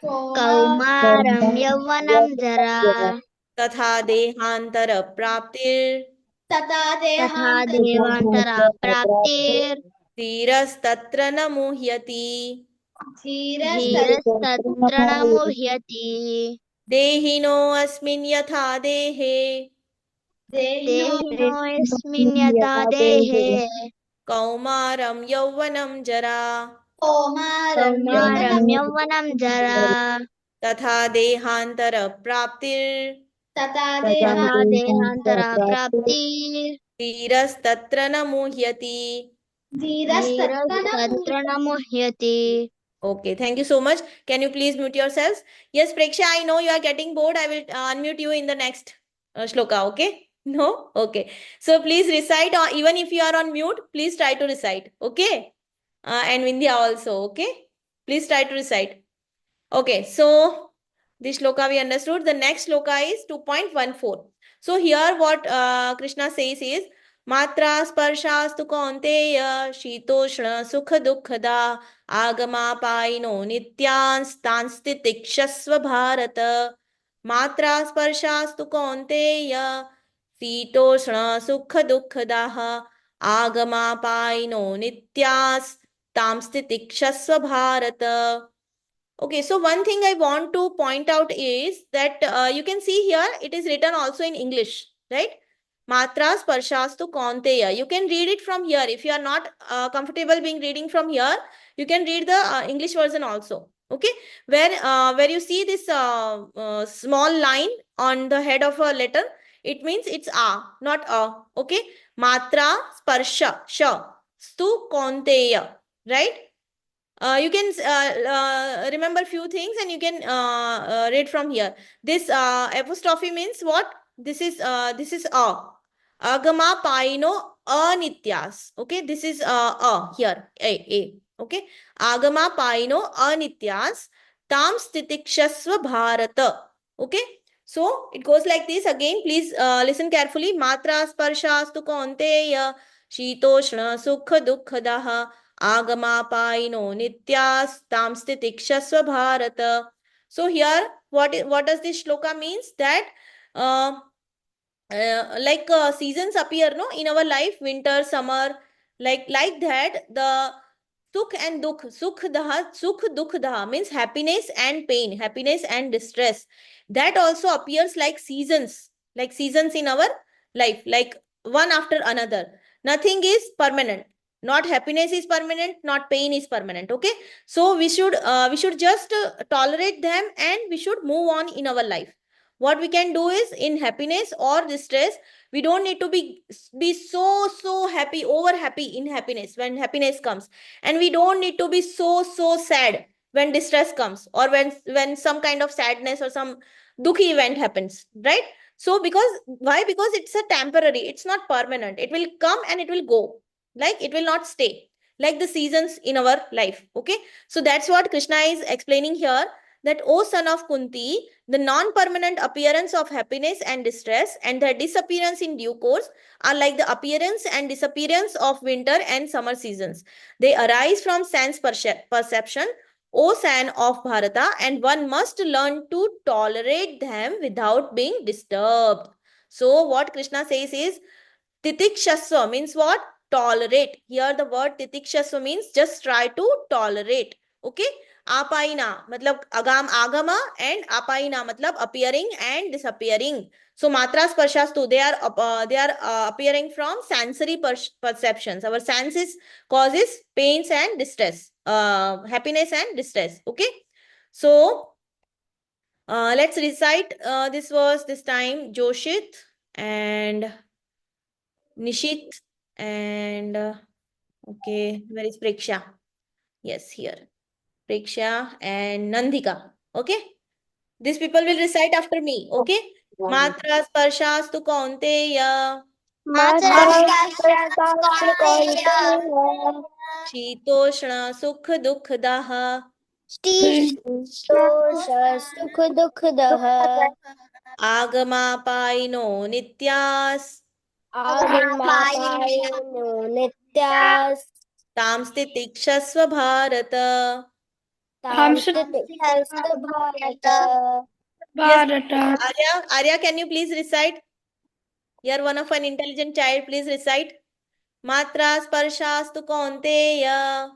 kaumaram yavvanam jara tatha dehantara praptir Tata तथा Dehanta देवांतरा प्राप्तिर धीरस्तत्र न मुह्यति Dheerastat धीरस्तत्र न मुह्यति देहिनो अस्मिन् यथा देहे Dehino देहिनोऽस्मिन् यथा देहे कौमारं यौवनं जरा Komaram कौमारं Yovanam यौवनं जरा तथा देहांतर प्राप्तिर Tata तथा Dehanta देहान्तरा प्राप्तिर् धीरस्तत्र न मुह्यति. Dheerastat धीरस्तत्र न मुह्यति. Okay, thank you so much. Can you please mute yourselves? Yes, Preksha, I know you are getting bored. I will unmute you in the next shloka, okay? No? Okay. So please recite, or even if you are on mute, please try to recite, okay? And Vindhya also, okay? Please try to recite. Okay, so this shloka we understood. The next shloka is 2.14. So here what Krishna says is, Matra sparshastu kaunteya shitoshna sukha dukkada agamapaino nityanstansti tikshasva bharata. Matra sparshastu kaunteya shitoshna sukha dukkada agamapaino nityas tamsti tikshasva bharata. Okay, so one thing I want to point out is that you can see here it is written also in English, right? Matra sparshastu kaunteya. You can read it from here. If you are not comfortable being reading from here, you can read the English version also. Okay, where you see this small line on the head of a letter, it means it's a, not a. Okay, matra sparsha sha stu kaunteya, right? You can remember few things and you can read from here. This apostrophe means what? This is a. Agama paino anityas. Okay, this is a here. A. Okay. Agama paino anityas tam stitikshasva bharata. Okay. So it goes like this again. Please listen carefully. Matra sparshastu kaunteya shitoshna sukha dukkhadah agamapaino nityastam stitikshasva bharata. So here what does this shloka means? That like seasons appear, no, in our life, winter, summer, like that. The sukh and dukh, sukh dukh daha means happiness and pain, happiness and distress. That also appears like seasons in our life, like one after another. Nothing is permanent. Not happiness is permanent, not pain is permanent. Okay, so we should just tolerate them and we should move on in our life. What we can do is, in happiness or distress, we don't need to be so happy, over happy in happiness when happiness comes, and we don't need to be so sad when distress comes, or when some kind of sadness or some dukhi event happens, right? So because why? Because it's a temporary, it's not permanent. It will come and it will go, like it will not stay, like the seasons in our life. Okay, so that's what Krishna is explaining here, that O son of Kunti, the non-permanent appearance of happiness and distress and their disappearance in due course are like the appearance and disappearance of winter and summer seasons. They arise from sense perception, O son of Bharata, and one must learn to tolerate them without being disturbed. So what Krishna says is, titikshasva means what? Tolerate. Here the word titikshasva means just try to tolerate. Okay. Apaina matlab agama, and apaina matlab appearing and disappearing. So matra sparshas they are appearing from sensory perceptions. Our senses causes pains and distress, happiness and distress. Okay. So let's recite. This was this time Joshit and Nishit and okay, where is Preksha? Yes, here. Preksha and Nandika. Okay. These people will recite after me. Okay. Matra sparshas tu kaunteya. शीतोष्ण सुख दुःखदाः सुख दुःखदः आगमापायिनो नित्यास् आगमापायिनो नित्यास् तां स्थितिक्षस्व भारत. तां स्थितिक्षस्व Bharat. Yes, Bharata. Arya, can you please recite? You are one of an intelligent child. Please recite. Matra sparshas tu kaunteya.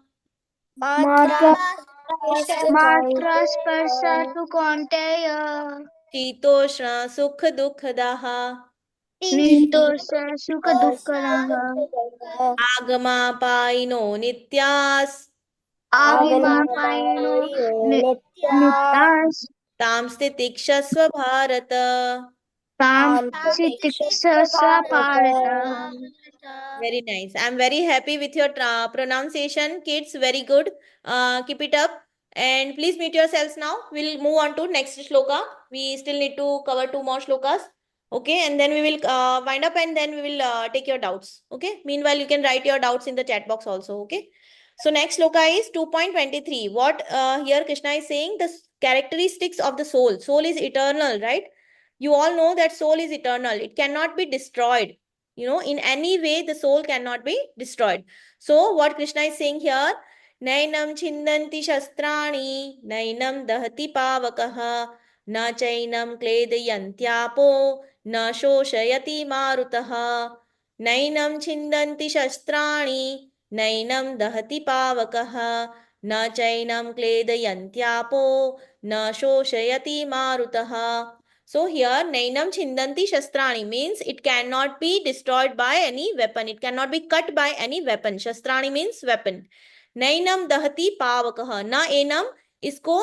Matra Matra स्पर्शातु कौन्तेय शीतोष्ण सुख दुःखदाः शीतोष सुख दुःखदाः आगमापायिनो नित्यास् आगमापायिनो नित्यास् तां स्थितिक्षस्व भारत. तां तितिक्षस्व Bharat. Very nice. I'm very happy with your pronunciation, kids. Very good. Keep it up. And please mute yourselves now. We'll move on to next shloka. We still need to cover 2 more shlokas. Okay, and then we will wind up, and then we will take your doubts. Okay. Meanwhile, you can write your doubts in the chat box also. Okay. So next shloka is 2.23. What here Krishna is saying, the characteristics of the soul. Soul is eternal, right? You all know that soul is eternal. It cannot be destroyed. In any way, the soul cannot be destroyed. So what Krishna is saying here, nainam chindanti shastrani, nainam dahati pavakaha, na chainam kledayantyapo, na shoshayati marutaha, nainam chindanti shastrani, nainam dahati pavakaha, na chainam kledayantyapo, na shoshayati marutaha. So here, nainam chindanti shastrani means it cannot be destroyed by any weapon. It cannot be cut by any weapon. Shastrani means weapon. Nainam dahati pavakaha. Na enam, isko,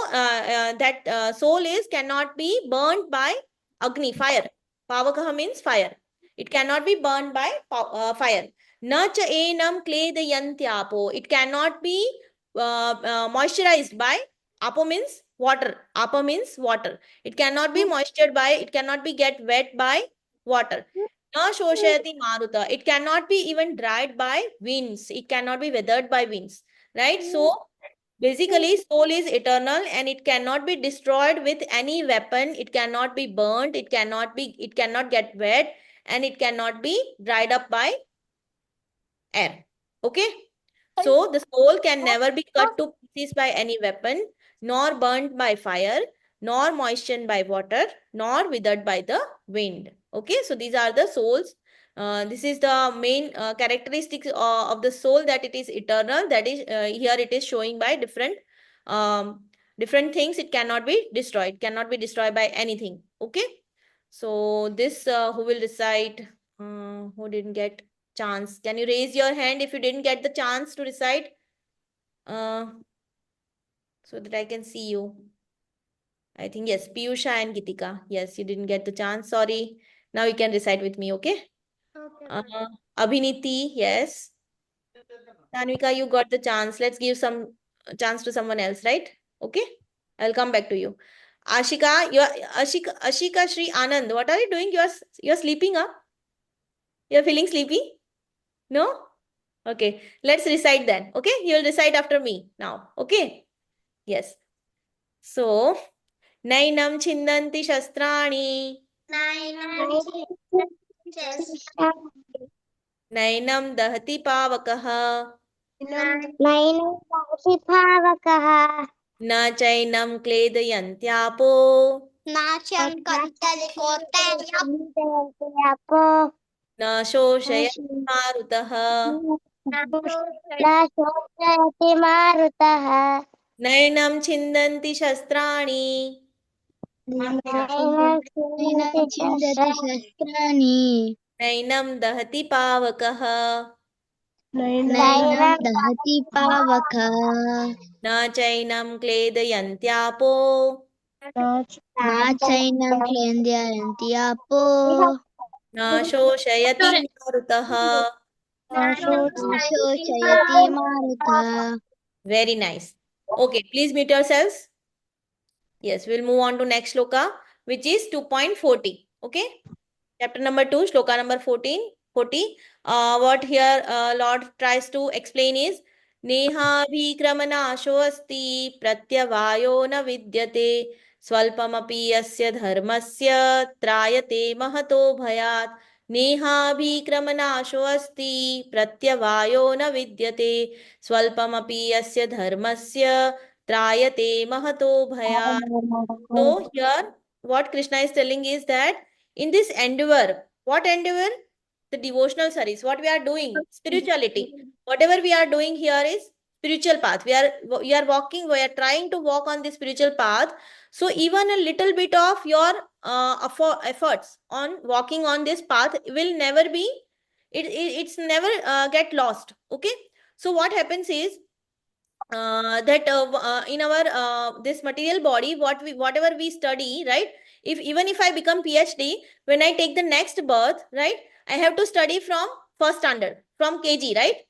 that soul is cannot be burned by agni, fire. Pavakaha means fire. It cannot be burned by fire. Na cha enam kledayantyapo. It cannot be moisturized by, apo means water. Apa means water. It cannot be moistured by, it cannot be get wet by water. Na shoshayati maruta. It cannot be even dried by winds. It cannot be weathered by winds. Right? So basically, soul is eternal and it cannot be destroyed with any weapon. It cannot be burnt. It cannot get wet, and it cannot be dried up by air. Okay? So the soul can never be cut to pieces by any weapon, nor burnt by fire, nor moistened by water, nor withered by the wind. Okay, so these are the souls. This is the main characteristics of the soul, that it is eternal. That is here it is showing by different things. It cannot be destroyed. Cannot be destroyed by anything. Okay. So this who will recite? Who didn't get chance? Can you raise your hand if you didn't get the chance to recite? So that I can see you. I think yes, Piyusha and Gitika. Yes, you didn't get the chance. Sorry. Now you can recite with me, okay? Okay. Abhiniti, yes. Tanvika, you got the chance. Let's give some chance to someone else, right? Okay? I'll come back to you. Ashika, Ashika Shri Anand, what are you doing? You're sleeping, huh? You're feeling sleepy? No? Okay. Let's recite then. Okay? You'll recite after me now. Okay? Yes. So, Nainam Chindanti Shastrani, Nainam Dahati Pavakaha, Na Chainam Kledayantyapo, Na Shoshayati Marutaha, Nainam Chindanti Shastrani, शस्त्राणि Nainam Dahati Pavakaha, नैनं दहति पावकः Na Chainam Kledayantyapo, न चैनं क्लेदयन्ति आपो Na Shoshayati Marutaha. न शोषयति मारुतः. Very nice. Okay, please mute yourselves. Yes, we'll move on to next shloka, which is 2.40. Okay, chapter number 2, shloka number 40. What here Lord tries to explain is Neha bhikramana asti pratyavayo na vidyate swalpamapi yasya dharmasya trayate mahato bhayat. Neha bhikramana asti pratyavayo na vidyate swalpamapi yasya dharmasya trayate mahato bhayat. So here, what Krishna is telling is that in this endeavor, what endeavor? The devotional service. What we are doing, spirituality. Whatever we are doing here is spiritual path. We are walking. We are trying to walk on the spiritual path. So even a little bit of your efforts on walking on this path will never be. It's never get lost. Okay. So what happens is that in our this material body whatever we study, right? If even if I become PhD, when I take the next birth, right, I have to study from first standard, from KG, right?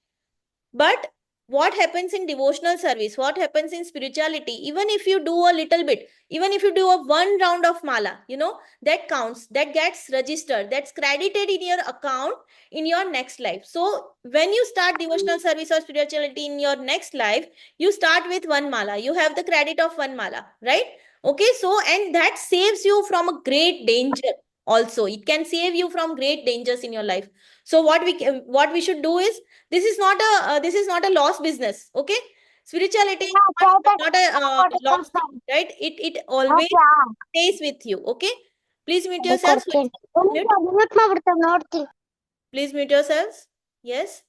But what happens in devotional service, what happens in spirituality, even if you do a little bit, even if you do a one round of mala, that counts, that gets registered, that's credited in your account in your next life. So when you start devotional service or spirituality in your next life, you start with one mala, you have the credit of one mala, right? Okay, so and that saves you from a great danger. Also it can save you from great dangers in your life. So what we should do is, this is not a loss business. Okay, spirituality is not a loss thing, right? It always stays with you. Okay, please mute yourselves. Mute. Please mute yourselves. Yes.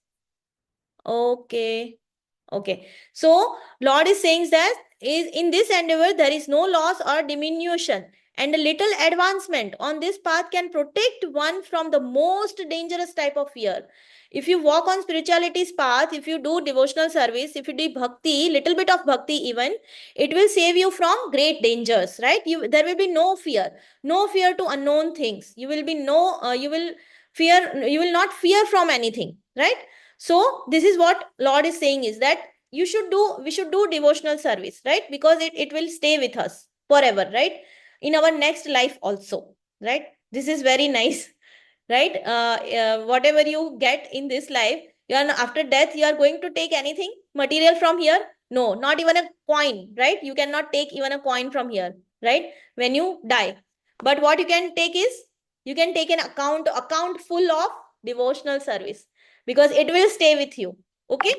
Okay. Okay. So Lord is saying that is in this endeavor there is no loss or diminution, and a little advancement on this path can protect one from the most dangerous type of fear. If you walk on spirituality's path, if you do devotional service, if you do bhakti, little bit of bhakti even, it will save you from great dangers, right? There will be no fear to unknown things. You will not fear from anything, right? So this is what Lord is saying is that we should do devotional service, right? Because it will stay with us forever, right? In our next life also, right? This is very nice, right? Whatever you get in this life, after death, you are going to take anything material from here? No, not even a coin, right? You cannot take even a coin from here, right? When you die. But what you can take is, you can take an account full of devotional service, because it will stay with you. Okay,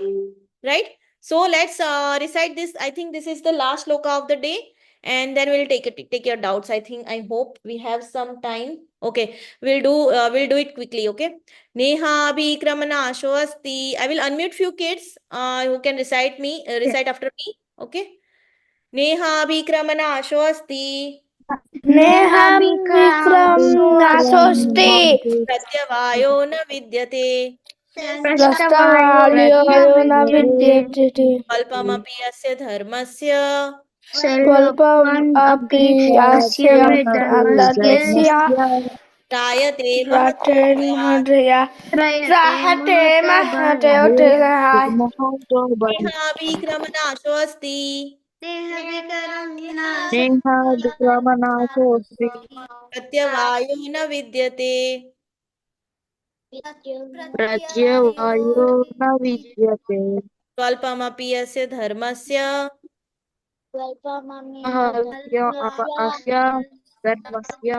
right? So let's recite this. I think this is the last shloka of the day, and then we'll take your doubts. I hope we have some time. Okay, we'll do it quickly. Okay, Neha bhikramana asti. I will unmute few kids who can recite after me. Okay, Neha bhikramana asti. नेहं Vikram नासोस्ति Pratyavayo na vidyate. प्रस्तवार्यो न विद्यते Kalpamapi asya dharmasya. Swalpam api asya dharmasya त्रायते raten mahadaya rahate mahadaya देहाभिक्रमनाशो अस्ति नेहाग्रमनाशोऽस्ति प्रत्यवायो न विद्यते प्रत्यवायो न विद्यते स्वल्पमपि अस्य धर्मस्य अस्य धर्मस्य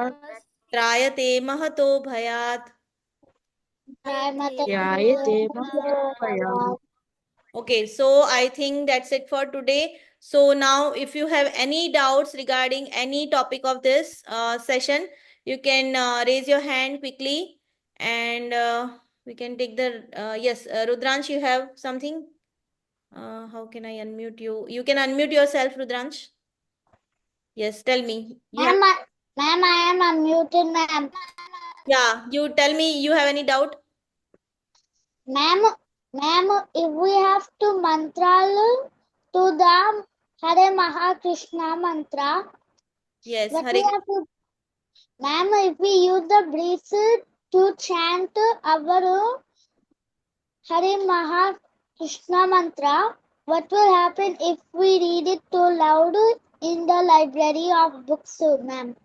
त्रायते महतो भयात् ध्यायते महतो भयात्. Okay, so I think that's it for today. So now if you have any doubts regarding any topic of this session, you can raise your hand quickly and we can take the yes, Rudransh, you have something? How can I unmute you? You can unmute yourself, Rudransh. Yes, tell me. Ma'am, I am unmuted, ma'am. Yeah, you tell me you have any doubt? Ma'am, if we have to mantra to the Hare Maha Krishna mantra, Yes, what Hare we have to, ma'am, if we use the breath to chant our Hare Maha Krishna mantra, what will happen if we read it too loud in the library of books, ma'am?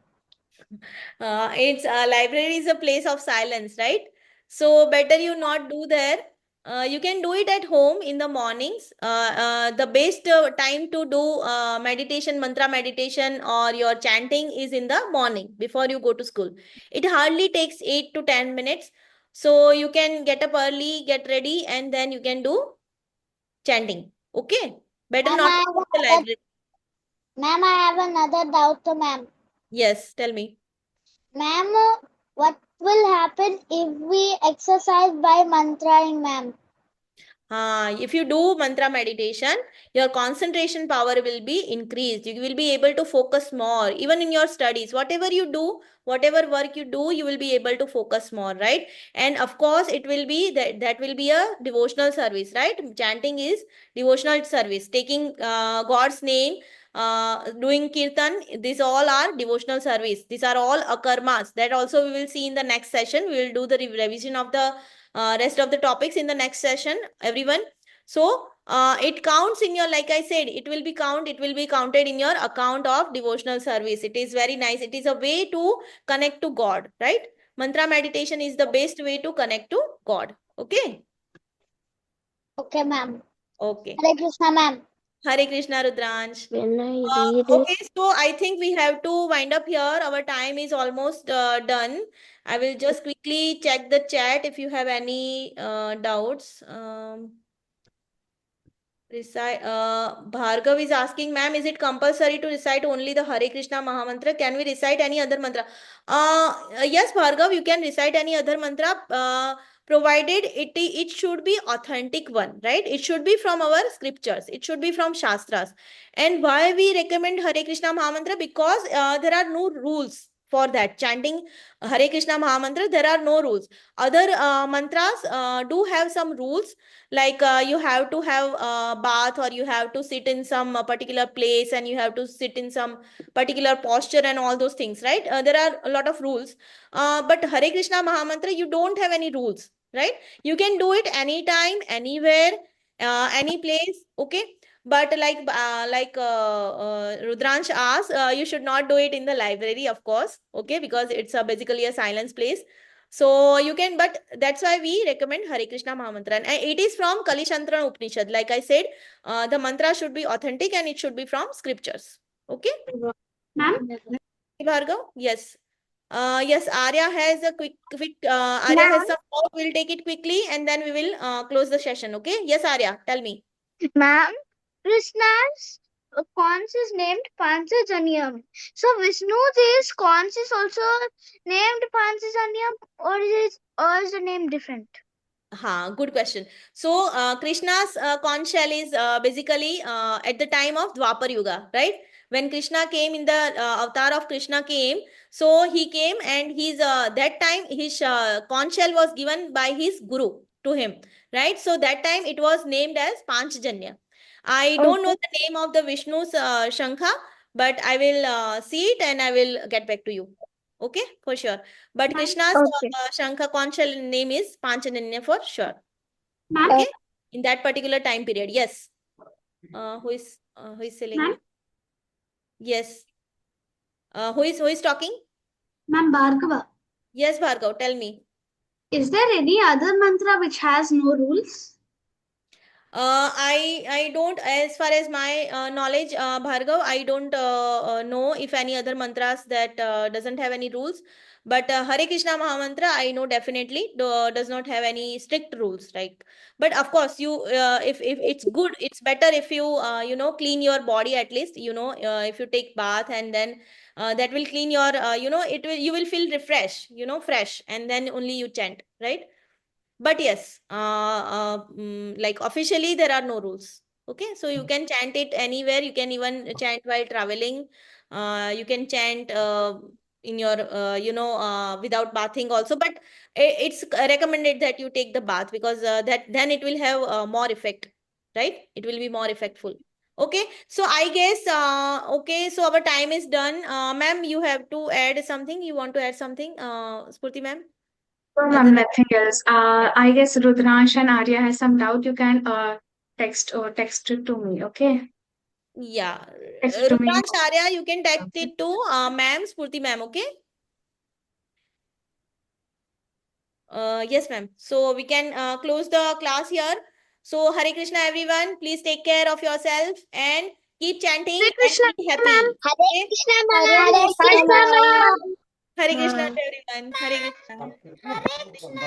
It's library is a place of silence, right? So better you not do there. You can do it at home in the mornings. The best time to do meditation, mantra meditation, or your chanting is in the morning before you go to school. It hardly takes 8 to 10 minutes. So you can get up early, get ready, and then you can do chanting. Okay? Better Ma'am, not to go to the library. Ma'am, I have another doubt, ma'am. Yes, tell me. Ma'am, what will happen if we exercise by mantraing, ma'am? If you do mantra meditation, your concentration power will be increased. You will be able to focus more. Even in your studies, whatever you do, whatever work you do, you will be able to focus more, right? And of course, it will be that will be a devotional service, right? Chanting is devotional service. Taking God's name, doing kirtan, these all are devotional service. These are all akarmas. That also we will see in the next session. We will do the revision of the rest of the topics in the next session, everyone. So it counts in your, like I said, it will be counted in your account of devotional service. It is very nice. It is a way to connect to God, right? Mantra meditation is the best way to connect to God. Okay. Okay, ma'am. Okay. Hare Krishna, ma'am. Hare Krishna, Rudransh. When I read Okay, so I think we have to wind up here. Our time is almost done. I will just quickly check the chat if you have any doubts. Bhargav is asking, ma'am, is it compulsory to recite only the Hare Krishna Mahamantra? Can we recite any other mantra? Yes, Bhargav, you can recite any other mantra, provided it should be authentic one, right? It should be from our scriptures. It should be from Shastras. And why we recommend Hare Krishna Mahamantra? Because there are no rules for that. Chanting Hare Krishna Mahamantra, there are no rules. Other mantras do have some rules, like you have to have a bath, or you have to sit in some particular place, and you have to sit in some particular posture and all those things, right? There are a lot of rules, but Hare Krishna Mahamantra, you don't have any rules, right? You can do it anytime, anywhere, any place, okay? But like Rudransh asked, you should not do it in the library, of course, okay? Because it's basically a silence place. So you can, but that's why we recommend Hare Krishna Mahamantra. And it is from Kalishantrana Upanishad. Like I said, the mantra should be authentic and it should be from scriptures. Okay? Ma'am? Bhargav? Yes. Yes, Arya has a Arya has some thought. We'll take it quickly and then we will close the session. Okay? Yes, Arya, tell me. Ma'am, Krishna's cons is named Panchajanyam. So Vishnu's cons is also named Panchajanyam, or is the name different? Good question. So, Krishna's conch shell is basically at the time of Dwapar Yuga, right? When Krishna came in the avatar of Krishna came, so he came and his that time his conch shell was given by his guru to him, right? So that time it was named as Panchjanya. I don't know the name of the Vishnu's Shankha, but I will see it and I will get back to you. Okay, for sure. But Krishna's Okay. Shankha conchal name is Panchananya for sure. Ma'am? Okay, in that particular time period. Yes. Who is selling Ma'am? it? Yes. Who is talking? Ma'am Bhargava, Yes, Bhargav, tell me. is there any other mantra which has no rules? I don't, as far as my knowledge, Bhargav, I don't know if any other mantras that doesn't have any rules. But Hare Krishna Mahamantra, I know definitely does not have any strict rules, right? But of course, you if it's good, it's better if you clean your body at least. If you take bath and then that will clean your it will you will feel refresh, fresh, and then only you chant, right? But yes, like officially there are no rules. Okay, so you can chant it anywhere. You can even chant while traveling. You can chant in your without bathing also. But it's recommended that you take the bath, because that then it will have more effect, right? It will be more effectful. Okay, so I guess okay, so our time is done. Ma'am, you have to add something. You want to add something, Spurti ma'am? No, Other ma'am, than nothing else. I guess Rudransh and Arya has some doubt. You can text it to me, okay? Yeah, Text to me. Rudraksh, Arya, you can text it to ma'am, Spurti ma'am, okay? Yes, ma'am. So we can close the class here. So Hare Krishna, everyone. Please take care of yourself and keep chanting Hare and Krishna, be ma'am. happy. Hare Okay? Krishna, ma'am. Hare Hare Krishna, Krishna, ma'am. ma'am. Hare Krishna Bye. to everyone. Hare Krishna.